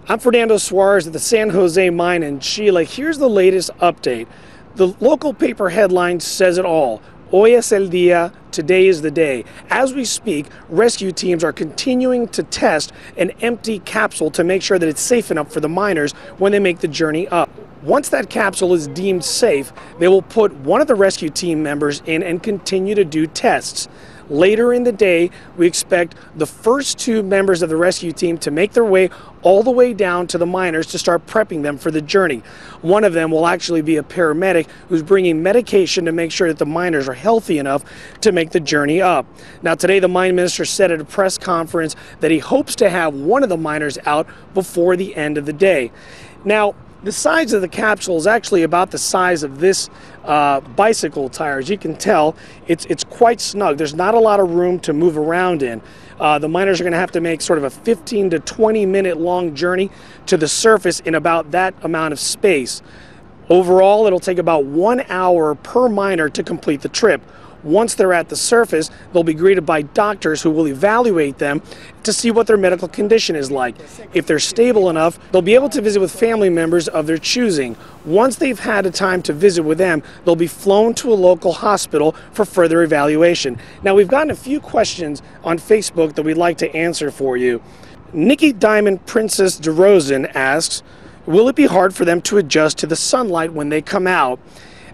I'm Fernando Suarez at the San Jose mine in Chile. Here's the latest update. The local paper headline says it all. Hoy es el día, today is the day. As we speak, rescue teams are continuing to test an empty capsule to make sure that it's safe enough for the miners when they make the journey up. Once that capsule is deemed safe, they will put one of the rescue team members in and continue to do tests. Later in the day, we expect the first two members of the rescue team to make their way all the way down to the miners to start prepping them for the journey. One of them will actually be a paramedic who's bringing medication to make sure that the miners are healthy enough to make the journey up. Now today, the mine minister said at a press conference that he hopes to have one of the miners out before the end of the day. Now, the size of the capsule is actually about the size of this bicycle tire. As you can tell, it's quite snug. There's not a lot of room to move around in. The miners are going to have to make sort of a 15 to 20 minute long journey to the surface in about that amount of space. Overall, it'll take about 1 hour per miner to complete the trip. Once they're at the surface, they'll be greeted by doctors who will evaluate them to see what their medical condition is like. If they're stable enough, they'll be able to visit with family members of their choosing. Once they've had a time to visit with them, they'll be flown to a local hospital for further evaluation. Now, we've gotten a few questions on Facebook that we'd like to answer for you. Nikki Diamond Princess DeRozan asks, will it be hard for them to adjust to the sunlight when they come out?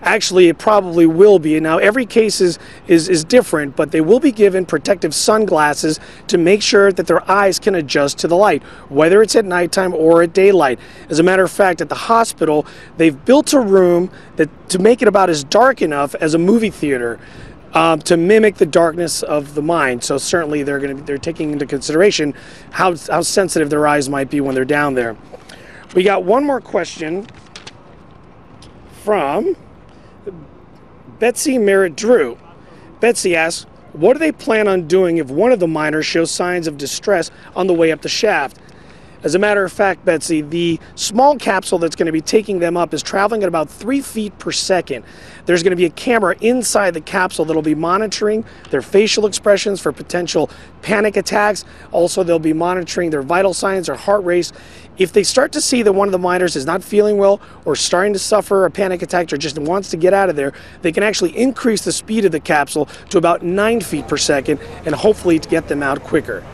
Actually, it probably will be. Now, every case is different, but they will be given protective sunglasses to make sure that their eyes can adjust to the light, whether it's at nighttime or at daylight. As a matter of fact, at the hospital, they've built a room to make it about as dark enough as a movie theater to mimic the darkness of the mine. So certainly they're taking into consideration how sensitive their eyes might be when they're down there. We got one more question from Betsy Merritt Drew. Betsy asks, what do they plan on doing if one of the miners shows signs of distress on the way up the shaft? As a matter of fact, Betsy, the small capsule that's going to be taking them up is traveling at about 3 feet per second. There's going to be a camera inside the capsule that'll be monitoring their facial expressions for potential panic attacks. Also, they'll be monitoring their vital signs, their heart rate. If they start to see that one of the miners is not feeling well or starting to suffer a panic attack or just wants to get out of there, they can actually increase the speed of the capsule to about 9 feet per second and hopefully to get them out quicker.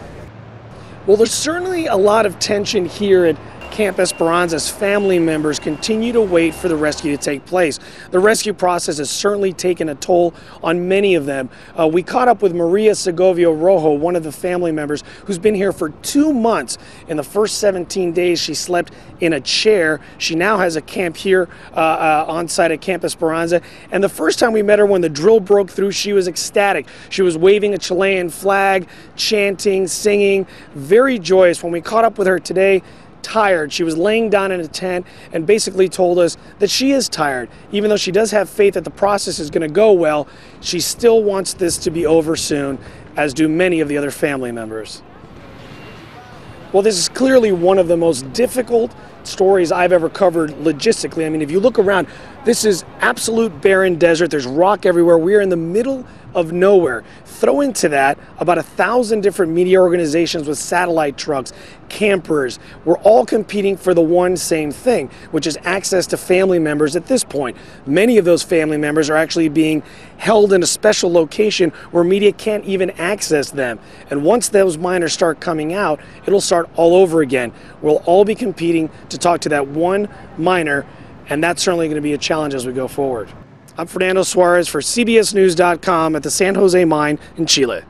Well, there's certainly a lot of tension here at Camp Esperanza as family members continue to wait for the rescue to take place. The rescue process has certainly taken a toll on many of them. We caught up with Maria Segovia Rojo, one of the family members who's been here for 2 months. In the first 17 days, she slept in a chair. She now has a camp here on site at Camp Esperanza. And the first time we met her when the drill broke through, she was ecstatic. She was waving a Chilean flag, chanting, singing, very joyous. When we caught up with her today, tired. She was laying down in a tent and basically told us that she is tired. Even though she does have faith that the process is going to go well, she still wants this to be over soon, as do many of the other family members. Well, this is clearly one of the most difficult stories I've ever covered logistically. I mean, if you look around, this is absolute barren desert. There's rock everywhere. We are in the middle of nowhere. Throw into that about 1,000 different media organizations with satellite trucks, campers. We're all competing for the one same thing, which is access to family members at this point. Many of those family members are actually being held in a special location where media can't even access them. And once those miners start coming out, it'll start all over again. We'll all be competing to talk to that one miner, and that's certainly going to be a challenge as we go forward. I'm Fernando Suarez for CBSnews.com at the San Jose mine in Chile.